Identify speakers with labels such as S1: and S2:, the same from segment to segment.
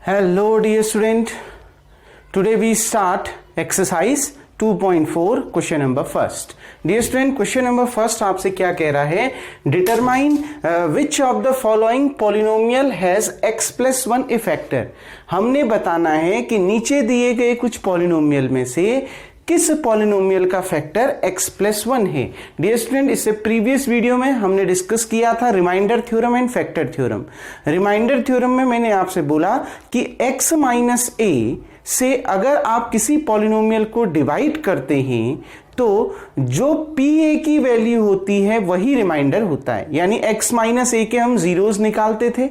S1: Hello dear student, today we start exercise 2.4 question number first. Dear student, question number first आपसे क्या कह रहा है, determine which of the following polynomial has x plus 1 a factor. हमने बताना है कि नीचे दिए गए कुछ पॉलिनोमियल में से किस पॉलिनोमियल का फैक्टर x प्लस 1 है. डियर स्टूडेंट, इससे प्रीवियस वीडियो में हमने डिस्कस किया था remainder theorem and factor theorem. Remainder theorem में मैंने आपसे बोला कि x माइनस a से अगर आप किसी पॉलिनोमियल को डिवाइड करते हैं तो जो pa की वैल्यू होती है वही रिमाइंडर होता है. यानी x माइनस a के हम जीरोस निकालते थे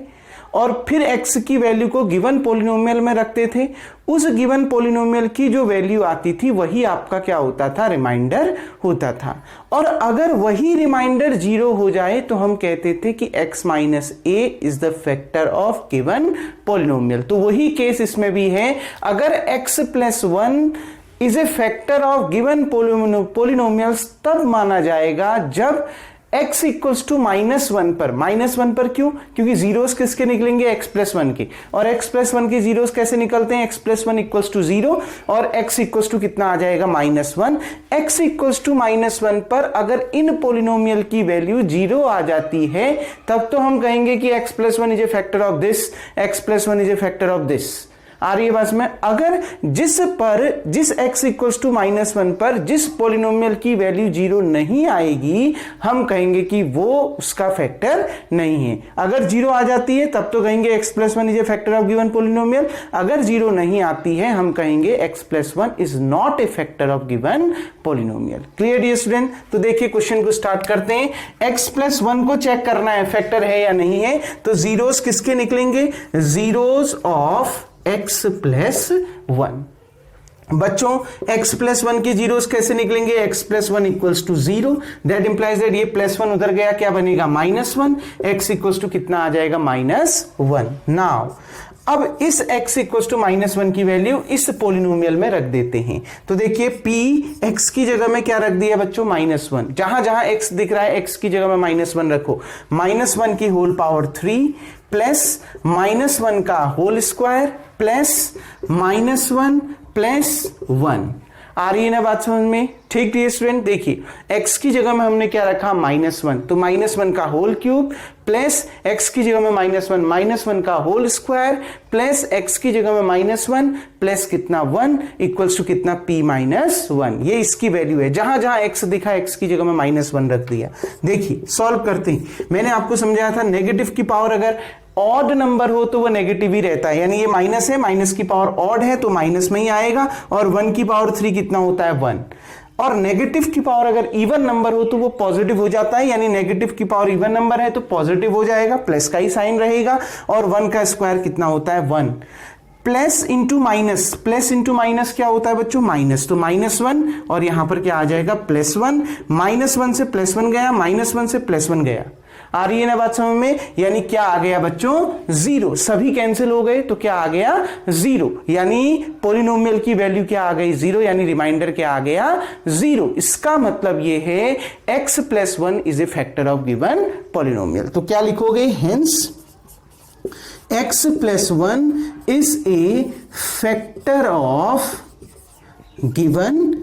S1: और फिर x की वैल्यू को गिवन पॉलिनोमियल में रखते थे. उस गिवन पॉलिनोमियल की जो वैल्यू आती थी वही आपका क्या होता था, रिमाइंडर होता था. और अगर वही रिमाइंडर जीरो हो जाए तो हम कहते थे कि x minus a is the factor of given polynomial. तो वही केस इसमें भी है. अगर x plus 1 is a factor of given polynomials तब माना जाएगा जब x इक्वल्स टू -1 पर. -1 पर क्यों? क्योंकि जीरोस किसके निकलेंगे, x प्लस 1 के. और x प्लस 1 के जीरोस कैसे निकलते हैं, x प्लस 1 इक्वल्स टू 0 और x इक्वल्स टू कितना आ जाएगा, -1. x इक्वल्स टू -1 पर अगर इन पोलिनोमियल की वैल्यू 0 आ जाती है तब तो हम कहेंगे कि x plus 1 is a factor of this, x plus 1 is a factor of this. आ रही है बात में. अगर जिस x इक्वल्स टू -1 पर जिस पॉलिनोमियल की वैल्यू 0 नहीं आएगी हम कहेंगे कि वो उसका फैक्टर नहीं है. अगर 0 आ जाती है तब तो कहेंगे x plus 1 is a factor of given polynomial. अगर 0 नहीं आती है हम कहेंगे x plus 1 is not a factor of given polynomial. Clear dear student? तो देखिए क्वेश्चन को स्टार्ट करते हैं. x प्लस 1 को चेक करना है फैक्टर है या नहीं है. तो जीरोस किसके निकलेंगे, जीरोस ऑफ x प्लस 1. बच्चों x प्लस 1 के जीरोस कैसे निकलेंगे, x plus 1 equals to 0. That implies that ये प्लस 1 उधर गया, क्या बनेगा, -1. x इक्वल्स टू कितना आ जाएगा, -1. नाउ अब इस x इक्वल्स टू -1 की वैल्यू इस पोलिनोमियल में रख देते हैं. तो देखिए p x की जगह में क्या रख दिया बच्चों, -1. जहां जहां x दिख रहा है x की जगह में -1 रखो. -1 की होल पावर 3 प्लस -1 का होल स्क्वायर प्लस -1 प्लस 1. आ रही है ना बात समझ में? ठीक है स्टूडेंट, देखिए x की जगह में हमने क्या रखा, -1. तो -1 का होल क्यूब प्लस x की जगह में -1 का होल स्क्वायर प्लस x की जगह में -1 प्लस कितना 1 इक्वल्स टू कितना p-1. ये इसकी वैल्यू है. जहां जहां x दिखा x की जगह में -1 रख दिया. देखिए सॉल्व करते हैं. मैंने आपको समझाया था नेगेटिव की पावर अगर ऑड नंबर हो तो वो नेगेटिव ही रहता है. यानी ये माइनस है, माइनस की पावर ऑड है तो माइनस में ही आएगा. और 1 की पावर 3 कितना होता है, 1. और नेगेटिव की पावर अगर इवन नंबर हो तो वो पॉजिटिव हो जाता है. यानी नेगेटिव की पावर इवन नंबर है तो पॉजिटिव हो जाएगा, प्लस का ही साइन रहेगा. और 1 का स्क्वायर कितना होता है, 1. Plus into minus, plus into minus क्या होता है बच्चों, माइनस. तो -1 और यहां पर क्या आ जाएगा, +1. -1 से +1 गया, -1 से +1 गया. आ रही है ना बात समझ में? यानी क्या आ गया बच्चों, 0. सभी कैंसिल हो गए तो क्या आ गया, 0. यानी पॉलिनोमियल की वैल्यू क्या आ गई, 0. यानी रिमाइंडर क्या आ गया, 0. इसका मतलब ये है x plus 1 is a factor of given polynomial. तो क्या लिखोगे, hence x plus 1 is a factor of given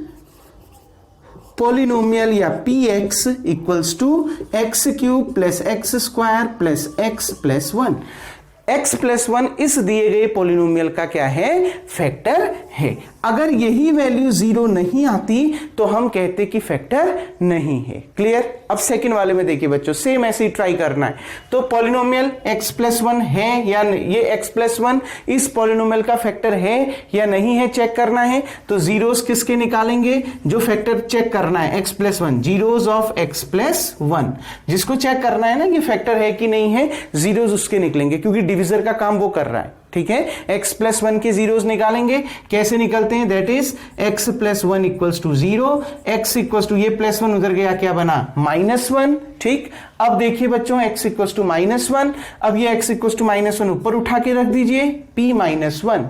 S1: polynomial या px equals to x cube plus x square plus x plus 1. x plus 1 इस दिए गए पॉलिनोमियल का क्या है, फैक्टर है. अगर यही वैल्यू 0 नहीं आती तो हम कहते कि फैक्टर नहीं है. क्लियर? अब सेकंड वाले में देखिए बच्चों, सेम ऐसे ही ट्राई करना है. तो पॉलिनोमियल x प्लस 1 है या ये x प्लस 1 इस पॉलिनोमियल का फैक्टर है या नहीं है चेक करना है. तो जीरोस किसके निकालेंगे, जो फैक्टर चेक करना है x plus 1, zeros of x plus 1. जिसको चेक करना है ना कि फैक्टर है कि नहीं है, जीरोस उसके निकलेंगे क्योंकि डिविजर का काम वो कर रहा है. ठीक है, x प्लस 1 के जीरोस निकालेंगे. कैसे निकलते हैं, that is x plus 1 equals to 0. x equals to ये प्लस 1 उधर गया, क्या बना, -1. ठीक, अब देखिए बच्चों x इक्वल्स टू -1. अब ये x इक्वल्स टू -1 ऊपर उठा के रख दीजिए, p-1.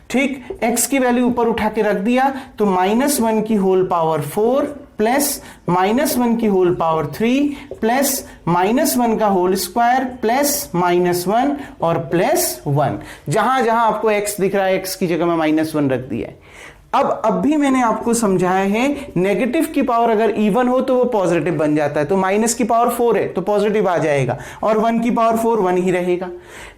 S1: ठीक, x की वैल्यू ऊपर उठा के रख दिया तो -1 की होल पावर 4 प्लस -1 की होल पावर 3 प्लस -1 का होल स्क्वायर प्लस -1 और प्लस 1। जहां जहां आपको x दिख रहा है x की जगह में -1 रख दिया है। अब भी मैंने आपको समझाया है नेगेटिव की पावर अगर इवन हो तो वो पॉजिटिव बन जाता है। तो माइनस की पावर 4 है तो पॉजिटिव आ जाएगा और 1 की पावर 4 1 ही रहेगा।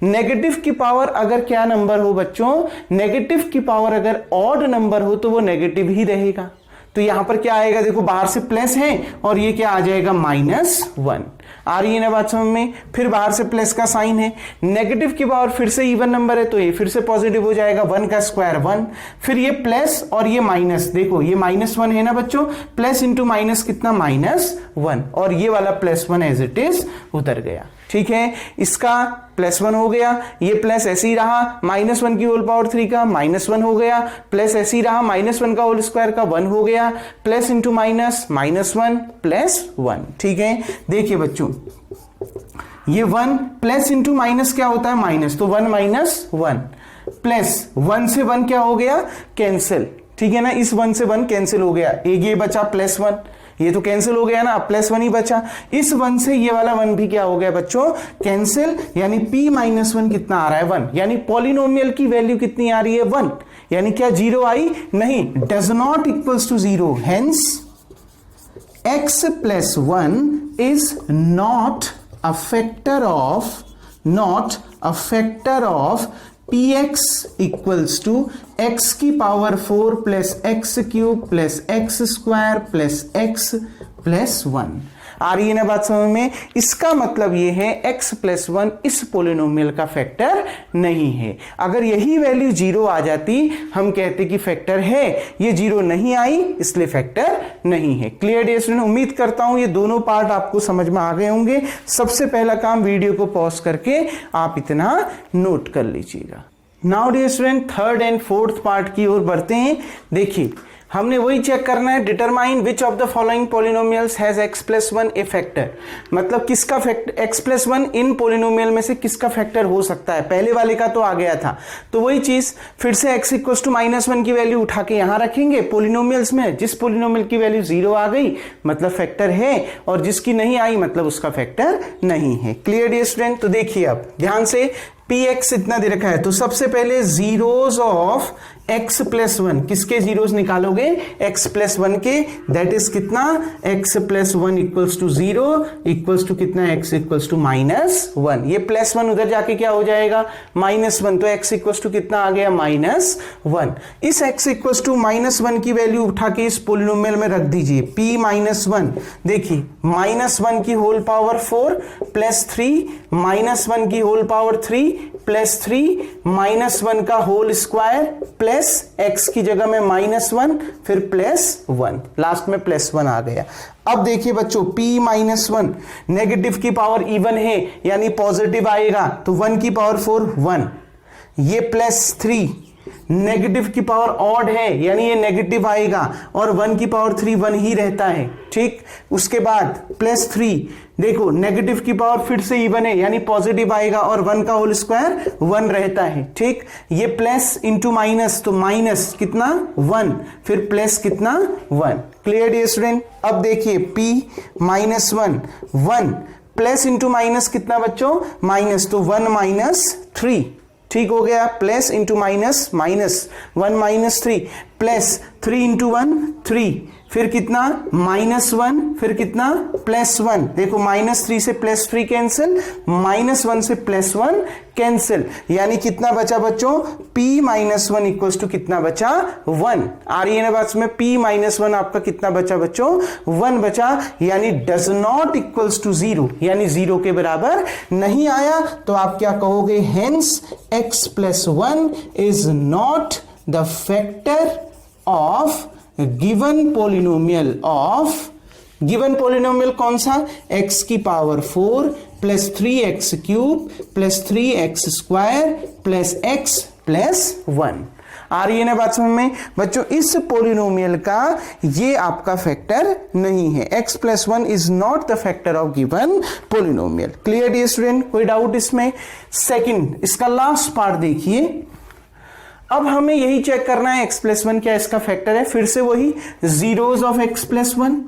S1: नेगेटिव की पावर अगर क्या नंबर हो बच्चों, नेगेटिव की पावर अगर ऑड नंबर हो तो वो नेगेटिव ही रहेगा। तो यहां पर क्या आएगा, देखो बाहर से प्लस है और ये क्या आ जाएगा -1। आ रही है ना बात समझ में। फिर बाहर से प्लस का साइन है, नेगेटिव की पावर फिर से इवन नंबर है तो ये फिर से पॉजिटिव हो जाएगा, 1 का स्क्वायर 1, फिर ये प्लस और ये माइनस, देखो ये -1 है ना बच्चों, प्लस इंटू माइनस कितना -1 और ये वाला +1 एज इट इज उतर गया। ठीक है, इसका +1 हो गया, ये प्लस ऐसे ही रहा, -1 की होल पावर 3 का -1 हो गया, प्लस ऐसे ही रहा, -1 का होल स्क्वायर का 1 हो गया, प्लस इंटू माइनस -1 +1। ठीक है, देखिए बच्चों ये 1 प्लस इंटू माइनस क्या होता है माइनस, तो 1 -1 प्लस 1 से 1 क्या हो गया कैंसिल। ठीक है ना, इस 1 से 1 कैंसिल हो गया, एक ये बचा +1, ये तो कैंसिल हो गया ना, अब +1 ही बचा। इस 1 से ये वाला 1 भी क्या हो गया बच्चों कैंसिल, यानी p-1 कितना आ रहा है 1, यानी पॉलिनोमियल की वैल्यू कितनी आ रही है 1, यानी क्या 0 आई नहीं, does not equals to 0, hence x + 1 is not a factor of px equals to x की power 4 plus x³ plus x² plus x + 1। आ रही है ना बात समझ में। इसका मतलब ये है x + 1 इस पोलिनोमियल का फैक्टर नहीं है। अगर यही वैल्यू 0 आ जाती हम कहते कि फैक्टर है, ये 0 नहीं आई इसलिए फैक्टर नहीं है। क्लियर डियर स्टूडेंट, उम्मीद करता हूं ये दोनों पार्ट आपको समझ में आ गए होंगे। सबसे पहला काम वीडियो को पॉज करके आप इतना नोट कर लीजिएगा। Now dear student third and fourth part की ओर बढ़ते हैं। देखिए हमने वही चेक करना है, determine which of the following polynomials has x + 1 A factor, मतलब किसका फैक्टर x + 1 इन पॉलिनोमियल में से किसका फैक्टर हो सकता है। पहले वाले का तो आ गया था, तो वही चीज फिर से x = -1 की वैल्यू उठा के यहां रखेंगे पॉलिनोमियल्स में। जिस पॉलिनोमियल की वैल्यू 0 आ गई मतलब फैक्टर है, और जिसकी नहीं आई मतलब उसका फैक्टर नहीं है। क्लियर डियर स्टूडेंट, तो देखिए अब ध्यान से px इतना दे रखा है, तो सबसे पहले जीरोस ऑफ x + 1, किसके जीरोस निकालोगे x + 1 के, दैट इज कितना x + 1 equals to 0 equals to कितना x इक्वल्स टू -1। ये +1 उधर जाके क्या हो जाएगा -1, तो x इक्वल्स टू कितना आ गया -1। इस x इक्वल्स टू -1 की वैल्यू उठा के इस पोलिनोमियल में रख दीजिए p-1। देखिए -1 की होल पावर 4 प्लस 3 -1 की होल पावर 3 प्लस 3 -1 का होल स्क्वायर प्लस x की जगह में -1 फिर +1, लास्ट में +1 आ गया। अब देखिए बच्चों p-1 नेगेटिव की पावर इवन है यानी पॉजिटिव आएगा, तो 1 की पावर 4 1, ये +3 नेगेटिव की पावर ऑड है यानी ये नेगेटिव आएगा, और 1 की पावर 3 1 ही रहता है। ठीक, उसके बाद +3 देखो नेगेटिव की पावर फिर से इवन है यानी पॉजिटिव आएगा, और 1 का होल स्क्वायर 1 रहता है। ठीक, ये प्लस इंटू माइनस, तो माइनस कितना 1 फिर प्लस कितना 1। क्लियर डियर स्टूडेंट, अब देखिए p-1 1 प्लस इंटू माइनस कितना बच्चों माइनस, तो 1 - 3। ठीक हो गया, plus into minus -1 - 3 plus 3 into 1 3, फिर कितना -1 फिर कितना +1। देखो -3 से +3 कैंसिल, -1 से +1 कैंसिल, यानी कितना बचा बच्चों p-1 इक्वल्स टू कितना बचा 1। आ रही है ना बात में, p-1 आपका कितना बचा बच्चों 1 बचा, यानी डज नॉट इक्वल्स टू 0, यानी 0 के बराबर नहीं आया। तो आप क्या कहोगे, hence x + 1 is not the factor of given polynomial of, given polynomial कौन सा, x की power 4 plus 3x³ plus 3x² plus x + 1। आ रही है ना बात समझ में बच्चों, इस पोलिनोमियल का ये आपका फैक्टर नहीं है। x + 1 is not the factor of given polynomial. Clear dear student, कोई डाउट इसमें। सेकंड, इसका लास्ट पार्ट देखिए। अब हमें यही चेक करना है x प्लस वन क्या इसका फैक्टर है। फिर से वही zeros of x plus one,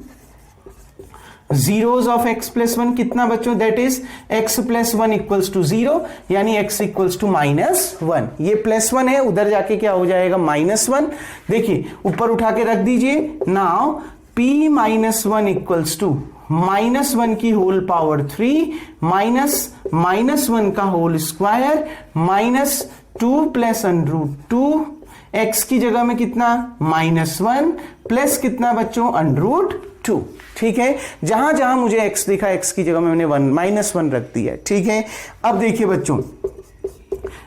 S1: zeros of x plus one कितना बच्चों, that is x plus one equals to zero, यानी x equals to minus one. ये प्लस वन है, उधर जाके क्या हो जाएगा माइनस वन। देखिए ऊपर उठा के रख दीजिए। Now p minus one equals to minus one की whole power 3 minus minus one का whole square minus 2 plus under root 2, x की जगह में कितना माइनस वन प्लस कितना बच्चों अंडररूट 2। ठीक है, जहां जहां मुझे x दिखा x की जगह में मैंने वन माइनस वन रख दिया। ठीक है, अब देखिए बच्चों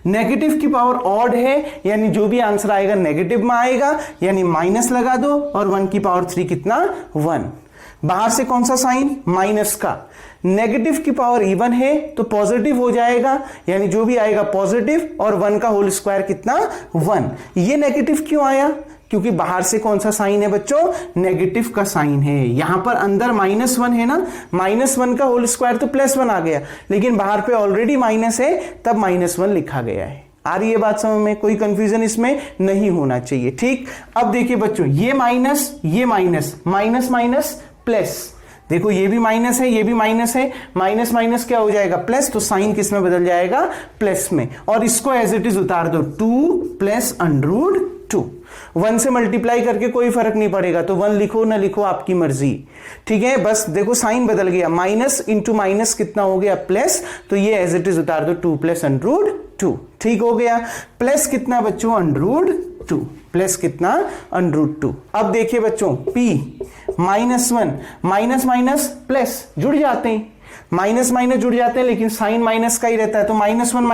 S1: नेगेटिव की पावर ऑड है, यानी जो भी आंसर आएगा नेगेटिव में आएगा, यानी माइनस लगा दो, और 1 की पावर 3 कितना 1। बाहर से कौन सा साइन माइनस का, नेगेटिव की पावर इवन है तो पॉजिटिव हो जाएगा, यानी जो भी आएगा पॉजिटिव, और 1 का होल स्क्वायर कितना 1। ये नेगेटिव क्यों आया, क्योंकि बाहर से कौन सा साइन है बच्चों, नेगेटिव का साइन है। यहां पर अंदर माइनस वन है ना, माइनस वन का होल स्क्वायर तो प्लस वन आ गया, लेकिन बाहर पे ऑलरेडी माइनस है तब माइनस वन लिखा गया है। आ रही है बात समझ में, कोई कंफ्यूजन इसमें नहीं होना चाहिए। ठीक, अब देखिए बच्चों ये माइनस माइनस माइनस प्लस, देखो ये भी माइनस है ये भी माइनस है, माइनस माइनस क्या हो जाएगा प्लस, तो साइन किस में बदल जाएगा प्लस में, और इसको एज इट इज उतार दो 2 प्लस अंडररूट 2। 1 से मल्टीप्लाई करके कोई फर्क नहीं पड़ेगा, तो 1 लिखो ना लिखो आपकी मर्जी। ठीक है, बस देखो साइन बदल गया, माइनस इंटू माइनस कितना हो गया प्लस, तो ये एज इट इज उतार दो 2 प्लस अंडररूट 2। ठीक हो गया, प्लस कितना बच्चों अंडररूट 2, प्लस कितना अंडररूट 2। अब देखिए बच्चों p minus one minus minus plus जुड़ जाते हैं, माइनस माइनस जुड़ जाते हैं, लेकिन साइन माइनस का ही रहता है, तो माइनस वन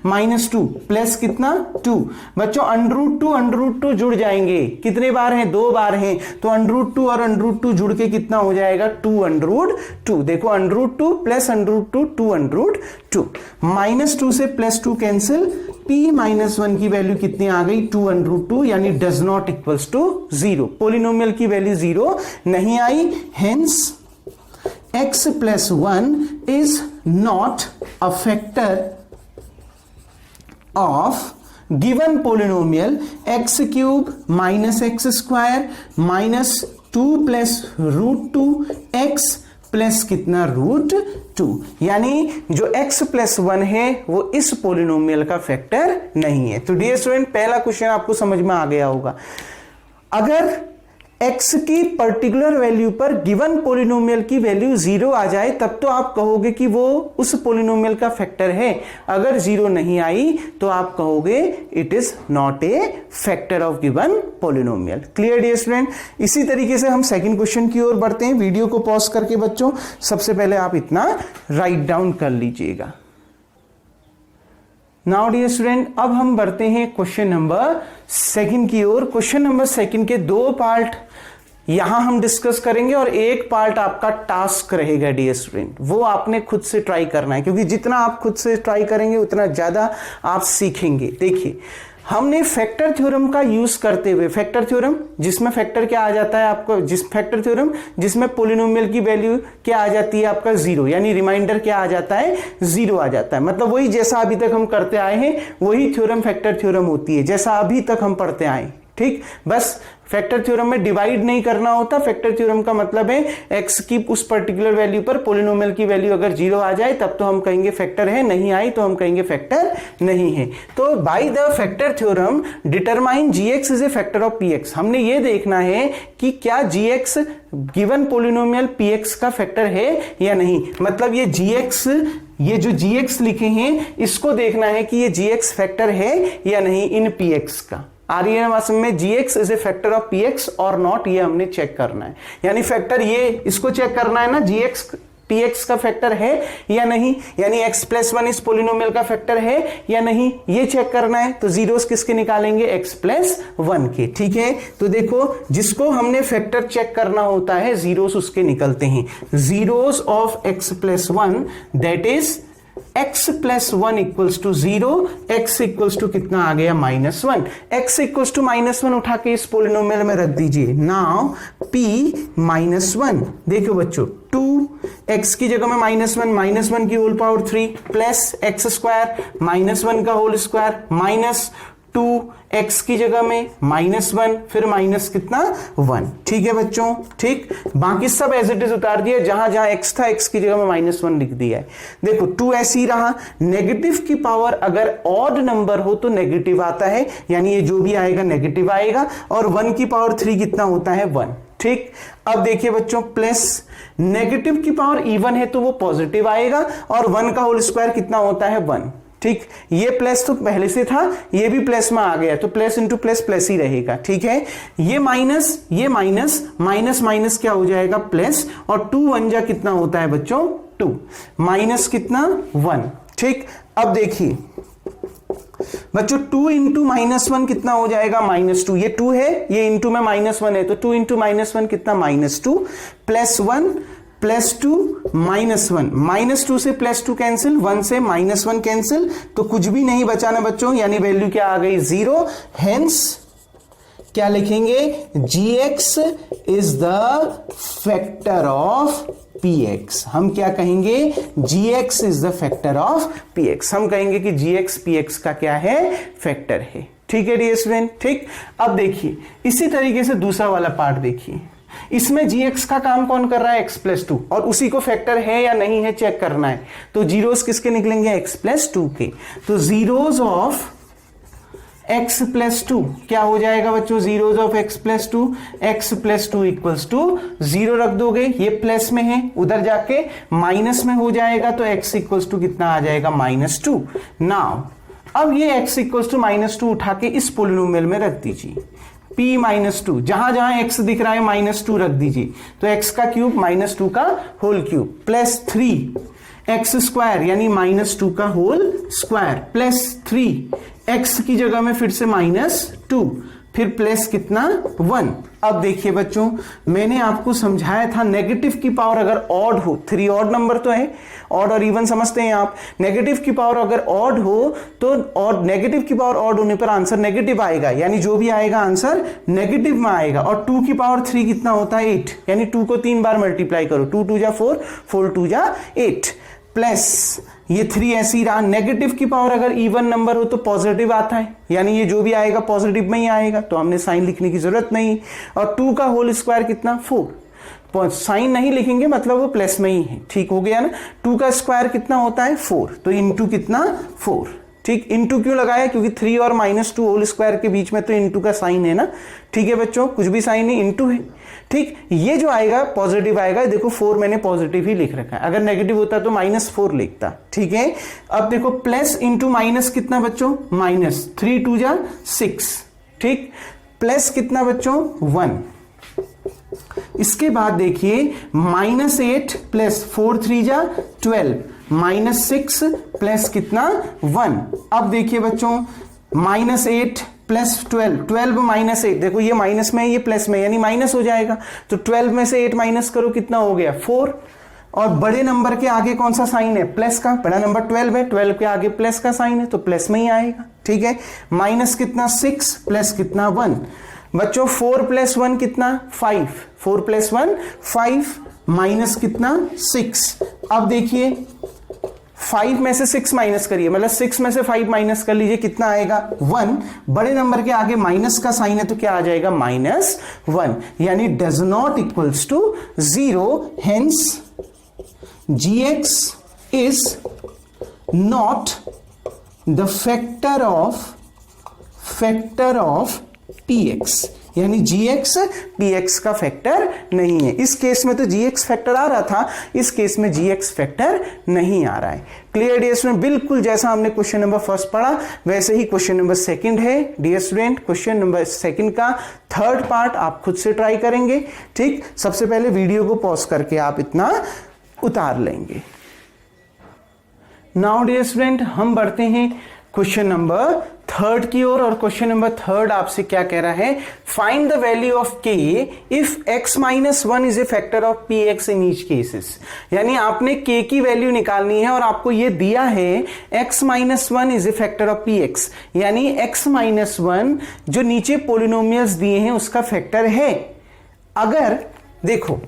S1: माइनस 2 प्लस कितना 2। बच्चों अंडररूट 2 जुड़ जाएंगे, कितने बार हैं 2 बार हैं, तो अंडररूट 2 और अंडररूट 2 जुड़ के कितना हो जाएगा 2 अंडररूट 2। देखो under root 2 plus under root 2 2 under root 2, minus 2 से plus 2 cancel, p minus one की वैल्यू कितनी आ गई 2 अंडररूट 2, यानी does not equals to 0। Polynomial की वैल्यू 0 नहीं आई, hence x plus 1 is not a factor of given polynomial x cube minus x square minus 2 plus root 2 x plus कितना root 2, यानी जो x प्लस 1 है वो इस पोलिनोमियल का फैक्टर नहीं है। तो डियर स्टूडेंट पहला क्वेश्चन आपको समझ में आ गया होगा, अगर x की पर्टिकुलर वैल्यू पर गिवन पोलिनोमियल की वैल्यू 0 आ जाए तब तो आप कहोगे कि वो उस पोलिनोमियल का फैक्टर है, अगर 0 नहीं आई तो आप कहोगे it is not a factor of given polynomial. Clear dear student. इसी तरीके से हम सेकंड क्वेश्चन की ओर बढ़ते हैं। वीडियो को पॉज करके बच्चों सबसे पहले आप इतना राइट डाउन कर लीजिएगा। नाउ डियर स्टूडेंट अब हम बढ़ते हैं क्वेश्चन नंबर सेकंड की ओर। क्वेश्चन नंबर सेकंड के 2 पार्ट यहां हम डिस्कस करेंगे और एक पार्ट आपका टास्क रहेगा डियर स्टूडेंट, वो आपने खुद से ट्राई करना है, क्योंकि जितना आप खुद से ट्राई करेंगे उतना ज्यादा आप सीखेंगे। देखिए हमने फैक्टर थ्योरम का यूज करते हुए, फैक्टर थ्योरम जिसमें फैक्टर क्या आ जाता है आपको, जिस फैक्टर थ्योरम जिसमें पोलिनोमियल की वैल्यू क्या आ जाती है आपका 0, यानी रिमाइंडर क्या आ जाता है 0 आ जाता है, मतलब वही जैसा अभी तक हम करते आए हैं वही थ्योरम फैक्टर थ्योरम होती है जैसा अभी तक हम पढ़ते आए। ठीक, बस फैक्टर थ्योरम में डिवाइड नहीं करना होता। फैक्टर थ्योरम का मतलब है x की उस पर्टिकुलर वैल्यू पर पोलिनोमियल की वैल्यू अगर 0 आ जाए तब तो हम कहेंगे फैक्टर है, नहीं आई तो हम कहेंगे फैक्टर नहीं है। तो by the factor theorem determine gx is a factor of px। हमने ये देखना है कि क्या gx गिवन पोलिनोमियल px का फैक्टर है या नहीं, मतलब ये gx, ये जो gx लिखे हैं इसको देखना है कि ये gx फैक्टर है या नहीं इन px का। आ रही है बात में, gx is a factor of px और नॉट, ये हमने चेक करना है, यानी फैक्टर ये इसको चेक करना है ना, gx px का फैक्टर है या नहीं, यानी x प्लस 1 इस पोलिनोमियल का फैक्टर है या नहीं, ये चेक करना है। तो जीरोस किसके निकालेंगे x प्लस 1 के। ठीक है, तो देखो जिसको हमने फैक्टर चेक करना होता है जीरोस उसके निकलते हैं। Zeros of x plus 1 that is x plus 1 equals to 0, x equals to कितना आ गया -1, x इक्वल्स टू -1 उठा के इस पोलिनोमियल में रख दीजिए। नाउ p -1, देखो बच्चों 2 x की जगह में -1 की whole power 3 plus x square -1 का होल स्क्वायर माइनस 2, x की जगह में -1, फिर माइनस कितना 1। ठीक है बच्चों, ठीक, बाकी सब एज इट इज उतार दिया, जहां जहां x था x की जगह में -1 लिख दिया है। देखो 2 ऐसे ही रहा। नेगेटिव की पावर अगर ऑड नंबर हो तो नेगेटिव आता है, यानी ये जो भी आएगा नेगेटिव आएगा, और 1 की पावर 3 कितना होता है 1। ठीक, अब देखिए बच्चों, प्लस नेगेटिव की पावर इवन है तो वो पॉजिटिव आएगा, और 1 का होल स्क्वायर कितना होता है 1। ठीक, ये प्लस तो पहले से था, ये भी प्लस में आ गया, तो प्लस इंटू प्लस प्लस ही रहेगा। ठीक है, ये माइनस माइनस माइनस क्या हो जाएगा प्लस, और 2 1 जा कितना होता है बच्चों 2, माइनस कितना 1। ठीक, अब देखिए बच्चों 2 इंटू -1 कितना हो जाएगा -2, ये 2 है, ये इंटू में -1 है, तो 2 इंटू -1 कितना -2, +1 +2 -1, -2 से +2 कैंसिल, 1 से -1 कैंसिल, तो कुछ भी नहीं बचा ना बच्चों, यानी वैल्यू क्या आ गई 0। हेंस क्या लिखेंगे, gx is the factor of px। हम क्या कहेंगे, gx is the factor of px। हम कहेंगे कि gx px का क्या है, फैक्टर है। ठीक है डियर स्टूडेंट, ठीक। अब देखिए इसी तरीके से दूसरा वाला पार्ट देखिए, इसमें gx का काम कौन कर रहा है x+2, और उसी को फैक्टर है या नहीं है चेक करना है, तो जीरोस किसके निकलेंगे x+2 के, तो जीरोस ऑफ x+2 क्या हो जाएगा बच्चों, zeros of x+2, x+2 equals to 0 रख दोगे, ये प्लस में है, उधर जाके माइनस में हो जाएगा, तो x इक्वल्स टू कितना आ जाएगा -2। नाउ अब ये x इक्वल्स टू -2 उठा के इस पोलिनोमियल में रख दीजिए, p-2, जहां जहां x दिख रहा है -2 रख दीजिए, तो x का क्यूब -2 का होल क्यूब प्लस 3x² यानी -2 का होल स्क्वायर प्लस 3x की जगह में फिर से -2, फिर प्लस कितना 1। अब देखिए बच्चों, मैंने आपको समझाया था नेगेटिव की पावर अगर ऑड हो, 3 ऑड नंबर तो है, ऑड और इवन समझते हैं आप, नेगेटिव की पावर अगर ऑड हो तो और नेगेटिव की पावर ऑड होने पर आंसर नेगेटिव आएगा, यानी जो भी आएगा आंसर नेगेटिव में आएगा। और 2 की पावर 3 कितना होता है 8, यानी 2 को 3 बार मल्टीप्लाई करो, 2 2 जा 4, 4 2 जा 8, प्लस ये 3 ऐसे ही रहा। नेगेटिव की पावर अगर इवन नंबर हो तो पॉजिटिव आता है, यानी ये जो भी आएगा पॉजिटिव में ही आएगा, तो हमने साइन लिखने की जरूरत नहीं। और 2 का होल स्क्वायर कितना 4, साइन नहीं लिखेंगे मतलब वो प्लस में ही है। ठीक हो गया ना, 2 का स्क्वायर कितना होता है 4, तो इंटू कितना 4। ठीक, इंटू क्यों लगाया, क्योंकि 3 और -2 होल स्क्वायर के बीच में तो इंटू का साइन है ना। ठीक है बच्चों, कुछ भी साइन नहीं, इंटू है। ठीक, ये जो आएगा पॉजिटिव आएगा, देखो 4 मैंने पॉजिटिव ही लिख रखा है, अगर नेगेटिव होता तो -4 लिखता। ठीक है, अब देखो प्लस इंटू माइनस कितना बच्चों, माइनस 3 2 जा 6। ठीक, प्लस कितना बच्चों 1। इसके बाद देखिए -8 प्लस 4 3 जा 12, -6 प्लस कितना 1। अब देखिए बच्चों -8 प्लस 12, 12 -8, देखो ये माइनस में है ये प्लस में, यानी माइनस हो जाएगा, तो 12 में से 8 माइनस करो कितना हो गया 4। और बड़े नंबर के आगे कौन सा साइन है, प्लस का, बड़ा नंबर 12 है, 12 के आगे प्लस का साइन है तो प्लस में ही आएगा। ठीक है, माइनस कितना 6 प्लस कितना 1। बच्चों 4 + 1 कितना 5, 4 + 1 5, माइनस कितना 6। अब देखिए 5 में से 6 माइनस करिए, मतलब 6 में से 5 माइनस कर लीजिए, कितना आएगा 1। बड़े नंबर के आगे माइनस का साइन है तो क्या आ जाएगा -1, यानी does not equals to 0। Hence gx is not the factor of px, यानी gx px का फैक्टर नहीं है। इस केस में तो gx फैक्टर आ रहा था, इस केस में gx फैक्टर नहीं आ रहा है। क्लियर डियर स्टूडेंट, बिल्कुल जैसा हमने क्वेश्चन नंबर 1 पढ़ा वैसे ही क्वेश्चन नंबर 2 है डियर स्टूडेंट। क्वेश्चन नंबर 2 का 3rd पार्ट आप खुद से ट्राई करेंगे। ठीक, सबसे पहले वीडियो को पॉज करके आप इतना उतार लेंगे। नाउ डियर स्टूडेंट, हम बढ़ते हैं क्वेश्चन नंबर 3 की ओर, और क्वेश्चन नंबर 3 आपसे क्या कह रहा है, find the value of k if x - 1 is a factor of px in each cases. यानी आपने k की वैल्यू निकालनी है और आपको ये दिया है x - 1 is a factor of px, यानी x - 1 जो नीचे पोलिनोमियल्स दिए हैं उसका फैक्टर है। अगर देखो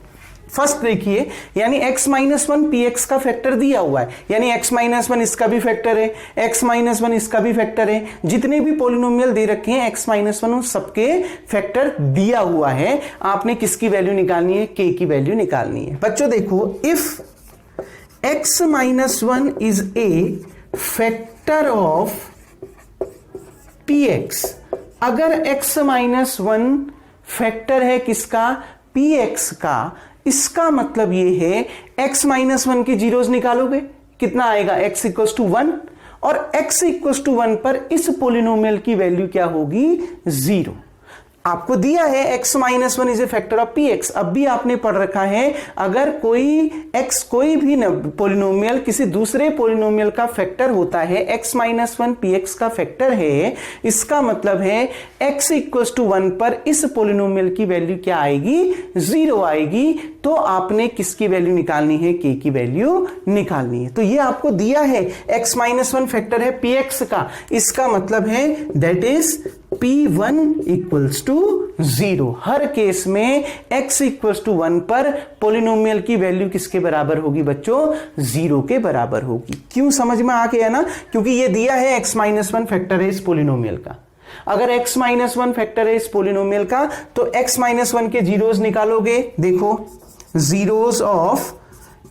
S1: फर्स्ट देखिए, यानी x minus one P x का फैक्टर दिया हुआ है, यानी x माइनस वन इसका भी फैक्टर है, x माइनस वन इसका भी फैक्टर है। जितने भी पॉलिनोमियल दे रखे हैं x माइनस वन सबके फैक्टर दिया हुआ है। आपने किसकी वैल्यू निकालनी है? k की वैल्यू निकालनी है। बच्चों देखो, if x minus one is a factor of px, अगर x माइनस वन फैक्टर है किसका? px का, इसका मतलब ये है x माइनस वन के जीरोस निकालोगे, कितना आएगा? x इक्वल टू 1, और x इक्वल टू 1 पर इस पोलिनोमियल की वैल्यू क्या होगी? 0। आपको दिया है x minus one is a factor of px। अब भी आपने पढ़ रखा है, अगर कोई x कोई भी पोलिनोमियल किसी दूसरे पोलिनोमियल का फैक्टर होता है, x माइनस वन px का फैक्टर है, इसका मतलब है x इक्वल टू 1 पर इस पोलिनोमियल की वैल्यू क्या आएगी? 0 आएगी। तो आपने किसकी वैल्यू निकालनी है? k की वैल्यू निकालनी है। तो ये आपको दिया है x माइनस वन फैक्टर है px का, इसका मतलब है that is P1 equals to 0। हर केस में x इक्वल्स टू 1 पर पोलिनोमियल की वैल्यू किसके बराबर होगी बच्चों? 0 के बराबर होगी। क्यों? समझ में आ गया ना? क्योंकि ये दिया है x माइनस वन फैक्टर है इस पोलिनोमियल का। अगर x माइनस वन फैक्टर है इस पोलिनोमियल का, तो x माइनस वन के जीरोस निकालोगे। देखो, zeros of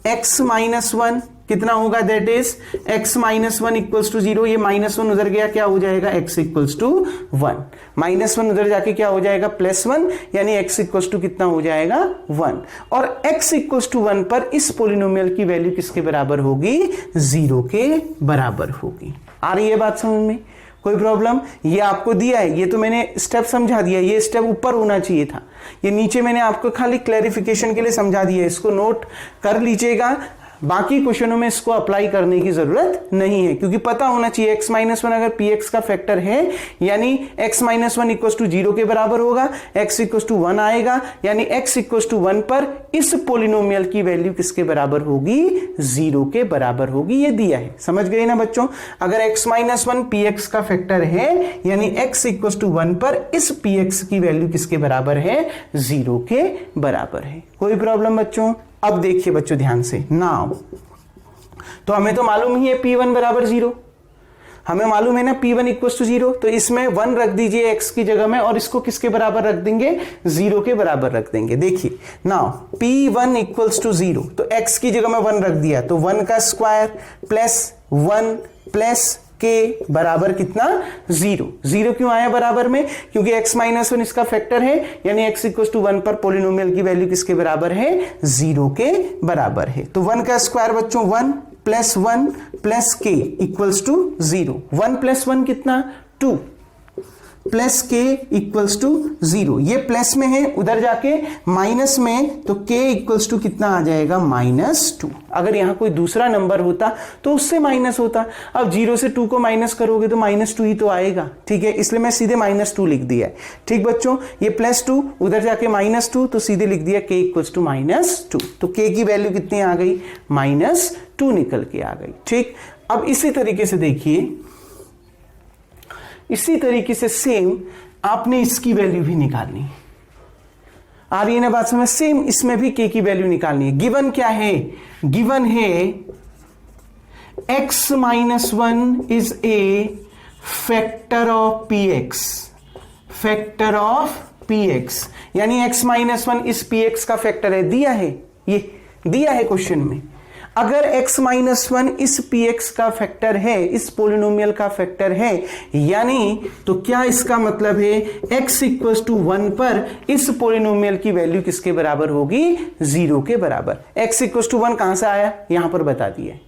S1: x minus one कितना होगा? That is x minus one equals to 0। ये माइनस वन उधर गया, क्या हो जाएगा? x equals to 1। Minus one उधर जाके क्या हो जाएगा? प्लस 1, यानी x इक्वल्स टू कितना हो जाएगा? 1। और x इक्वल्स टू 1 पर इस पोलिनोमियल की वैल्यू किसके बराबर होगी? 0 के बराबर होगी। आ रही है बात समझ में? कोई प्रॉब्लम? ये आपको दिया है, ये तो मैंने स्टेप समझा दिया, ये स्टेप ऊपर होना चाहिए था, ये नीचे मैंने आपको खाली क्लैरिफिकेशन के लिए समझा दिया। इसको नोट कर लीजिएगा, बाकी क्वेश्चनों में इसको अप्लाई करने की जरूरत नहीं है, क्योंकि पता होना चाहिए x माइनस वन अगर px का फैक्टर है, यानी x minus one equal to 0 के बराबर होगा, x इक्वल टू 1 आएगा, यानी x इक्वल टू 1 पर इस पोलिनोमियल की वैल्यू किसके बराबर होगी? 0 के बराबर होगी। ये दिया है, समझ गए ना बच्चों? अगर x माइनस वन px का फैक्टर है, यानी x इक्वल टू 1 पर इस px की वैल्यू किसके बराबर है? 0 के बराबर है। कोई प्रॉब्लम बच्चों? अब देखिए बच्चों ध्यान से, नाउ तो हमें तो मालूम ही है P1 बराबर 0, हमें मालूम है ना P1 इक्वल टू 0, तो इसमें 1 रख दीजिए x की जगह में, और इसको किसके बराबर रख देंगे? 0 के बराबर रख देंगे। देखिए नाउ P1 इक्वल्स टू 0, तो x की जगह में 1 रख दिया, तो 1 का स्क्वायर प्लस 1 प्लस के बराबर कितना? 0। 0 क्यों आया बराबर में? क्योंकि x माइनस वन इसका फैक्टर है, यानी x इक्वल टू 1 पर पोलिनोमियल की वैल्यू किसके बराबर है? 0 के बराबर है। तो 1 का स्क्वायर बच्चों 1 प्लस 1 प्लस के इक्वल्स टू 0। 1 प्लस 1 कितना? 2 प्लस के इक्वल्स टू 0। ये प्लस में है, उधर जाके माइनस में, तो के इक्वल्स टू कितना आ जाएगा? -2। अगर यहां कोई दूसरा नंबर होता तो उससे माइनस होता। अब 0 से 2 को माइनस करोगे तो -2 ही तो आएगा, ठीक है, इसलिए मैं सीधे -2 लिख दिया है। ठीक बच्चों, ये +2 उधर जाके -2, तो सीधे लिख दिया के इक्वल्स टू -2। तो के की वैल्यू कितनी आ गई? -2 निकल के आ गई। ठीक, अब इसी तरीके से देखिए, इसी तरीके से सेम आपने इसकी वैल्यू भी निकालनी। आ रही है ना बात समझ? सेम इसमें भी k की वैल्यू निकालनी है। गिवन क्या है? गिवन है x minus one is a factor of px, factor of px, यानी x माइनस वन इस px का फैक्टर है। दिया है, ये दिया है क्वेश्चन में। अगर x माइनस वन इस px का फैक्टर है, इस पोलिनोमियल का फैक्टर है, यानी तो क्या इसका मतलब है? x इक्वल टू 1 पर इस पोलिनोमियल की वैल्यू किसके बराबर होगी? 0 के बराबर। x इक्वल टू 1 कहां से आया? यहां पर बता दिया।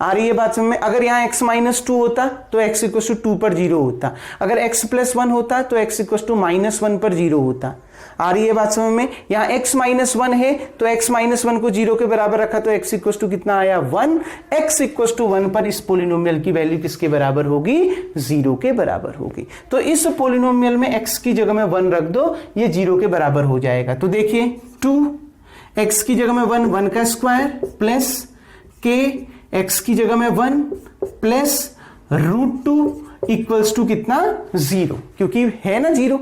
S1: आ रही है बात समझ में? अगर यहां x माइनस 2 होता तो x इक्वल टू 2 पर 0 होता, अगर x प्लस 1 होता तो x इक्वल टू -1 पर 0 होता। आ रही है बात समझ में? यहां x माइनस 1 है तो x माइनस 1 को 0 के बराबर रखा तो x इक्वल टू कितना आया? 1। x इक्वल टू 1 पर इस पोलिनोमियल की वैल्यू किसके बराबर होगी? 0 के बराबर होगी। तो इस पोलिनोमियल में x की जगह में 1 रख दो, ये 0 के बराबर हो जाएगा। तो देखिए 2, x की जगह में 1, 1 का स्क्वायर प्लस के, x की जगह में 1 प्लस √2 इक्वल्स टू कितना? 0, क्योंकि है ना 0,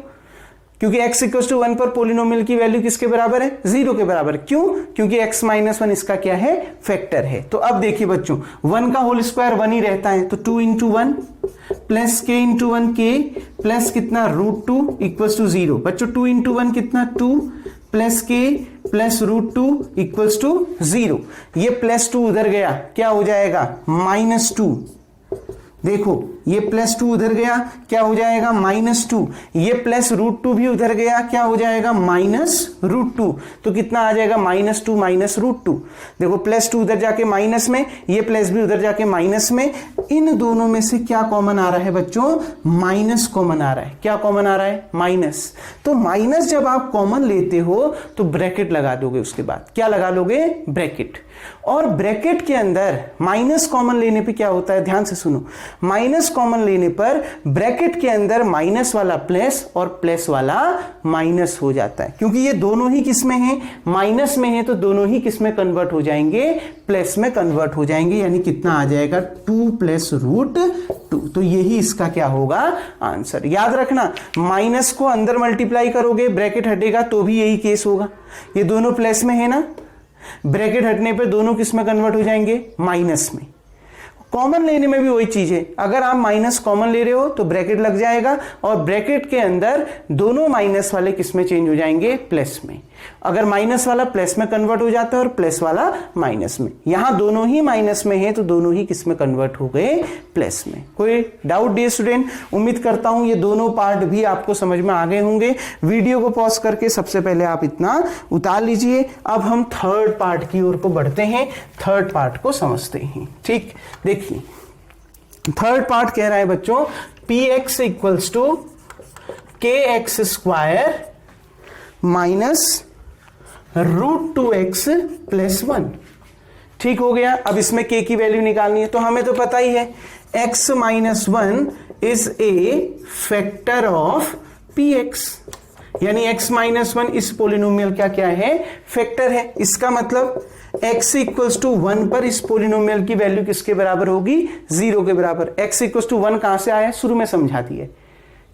S1: क्योंकि x इक्वल टू 1 पर पोलिनोमियल की वैल्यू किसके बराबर है, 0 के बराबर। क्यों, क्योंकि x माइनस 1 इसका क्या है, फैक्टर है। तो अब देखिए बच्चों 1 का होल स्क्वायर 1 ही रहता है, तो 2 into 1 plus k into 1 k plus कितना √2 इक्वल्स टू 0। बच्चों 2 इंटू 1 कितना 2 plus k plus √2 equals to 0। ये प्लस 2 उधर गया, क्या हो जाएगा, -2। देखो ये +2 उधर गया, क्या हो जाएगा, -2। ये प्लस √2 भी उधर गया, क्या हो जाएगा, -√2। तो कितना आ जाएगा, -2 -√2। देखो +2 उधर जाके माइनस में, ये प्लस भी उधर जाके माइनस में। इन दोनों में से क्या कॉमन आ रहा है बच्चों, माइनस कॉमन आ रहा है। क्या कॉमन आ रहा है, माइनस। तो माइनस जब आप कॉमन लेते हो तो ब्रैकेट लगा दोगे, उसके बाद क्या लगा लोगे, ब्रैकेट। और ब्रैकेट के अंदर माइनस कॉमन लेने पे क्या होता है, ध्यान से सुनो, माइनस कॉमन लेने पर ब्रैकेट के अंदर माइनस वाला प्लस और प्लस वाला माइनस हो जाता है, क्योंकि ये दोनों ही किस में है, माइनस में है, तो दोनों ही किस में कन्वर्ट हो जाएंगे, प्लस में कन्वर्ट हो जाएंगे। यानी कितना आ जाएगा, 2 + √2। तो यही इसका क्या होगा, आंसर। याद रखना, माइनस को अंदर मल्टीप्लाई करोगे, ब्रैकेट हटेगा तो भी यही केस होगा। ये दोनों प्लस में है ना, ब्रैकेट हटने पे दोनों किस में कन्वर्ट हो जाएंगे, माइनस में। कॉमन लेने में भी वही चीज है, अगर आप माइनस कॉमन ले रहे हो तो ब्रैकेट लग जाएगा, और ब्रैकेट के अंदर दोनों माइनस वाले किस में चेंज हो जाएंगे, प्लस में। अगर माइनस वाला प्लस में कन्वर्ट हो जाता है और प्लस वाला माइनस में, यहां दोनों ही माइनस में है तो दोनों ही किस में कन्वर्ट हो गए, प्लस में। कोई डाउट डियर स्टूडेंट, उम्मीद करता हूं ये दोनों पार्ट भी आपको समझ में आ गए होंगे। वीडियो को पॉज करके सबसे पहले आप इतना उतार लीजिए। अब हम थर्ड पार्ट की ओर को बढ़ते हैं, थर्ड पार्ट को समझते हैं। ठीक, देखिए थर्ड पार्ट कह रहा है बच्चों, px equals to kx square minus √2x + 1। ठीक हो गया। अब इसमें k की वैल्यू निकालनी है, तो हमें तो पता ही है x - 1 is a factor of px, यानी x - 1 इस पोलिनोमियल का क्या है, फैक्टर है। इसका मतलब x इक्वल्स टू 1 पर इस पोलिनोमियल की वैल्यू किसके बराबर होगी, 0 के बराबर। x इक्वल्स टू 1 कहां से आया, शुरू में समझा दिए,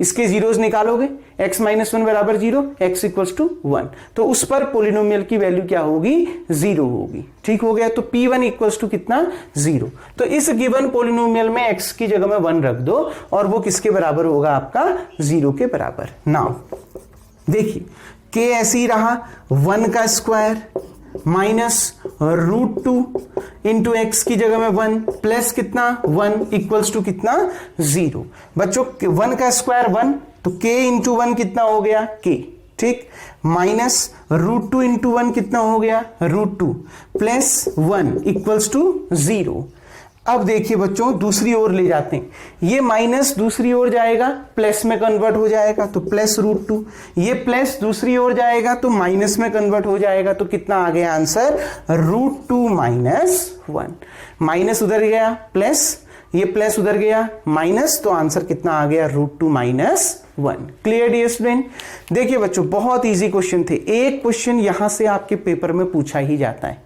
S1: इसके जीरोस निकालोगे, x - 1 बराबर 0, x इक्वल्स टू 1, तो उस पर पोलिनोमियल की वैल्यू क्या होगी, 0 होगी। ठीक हो गया। तो p1 इक्वल्स टू कितना, 0। तो इस गिवन पोलिनोमियल में x की जगह में 1 रख दो और वो किसके बराबर होगा, आपका 0 के बराबर। नाउ देखिए k ऐसे ही रहा, 1 का स्क्वायर माइनस √2 इंटू एक्स की जगह में 1 प्लस कितना 1 इक्वल्स टू कितना 0। बच्चों 1 का स्क्वायर 1, तो k इंटू 1 कितना हो गया k। ठीक, माइनस √2 इंटू 1 कितना हो गया √2 प्लस 1 इक्वल्स टू 0। अब देखिए बच्चों दूसरी ओर ले जाते हैं, ये माइनस दूसरी ओर जाएगा प्लस में कन्वर्ट हो जाएगा तो प्लस √2, ये प्लस दूसरी ओर जाएगा तो माइनस में कन्वर्ट हो जाएगा। तो कितना आ गया आंसर, √2 - 1। माइनस उधर गया प्लस, ये प्लस उधर गया माइनस, तो आंसर कितना आ गया √2 - 1। Clear dear student. देखिए बच्चों बहुत इजी क्वेश्चन थे, एक क्वेश्चन यहां से आपके पेपर में पूछा ही जाता है,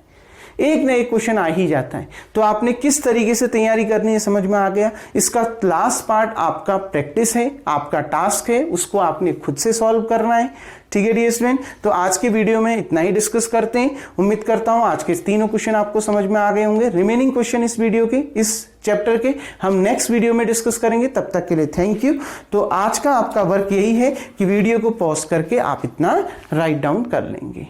S1: एक ना एक क्वेश्चन आ ही जाता है। तो आपने किस तरीके से तैयारी करनी है समझ में आ गया। इसका लास्ट पार्ट आपका प्रैक्टिस है, आपका टास्क है, उसको आपने खुद से सॉल्व करना है। ठीक है डियर स्टूडेंट, तो आज के वीडियो में इतना ही डिस्कस करते हैं। उम्मीद करता हूं आज के तीनों क्वेश्चन आपको समझ में आ गए होंगे। रिमेनिंग क्वेश्चन इस वीडियो के, इस चैप्टर के हम नेक्स्ट वीडियो में डिस्कस करेंगे। तब तक के लिए थैंक यू। तो आज का आपका वर्क यही है कि वीडियो को पॉज करके आप इतना राइट डाउन कर लेंगे।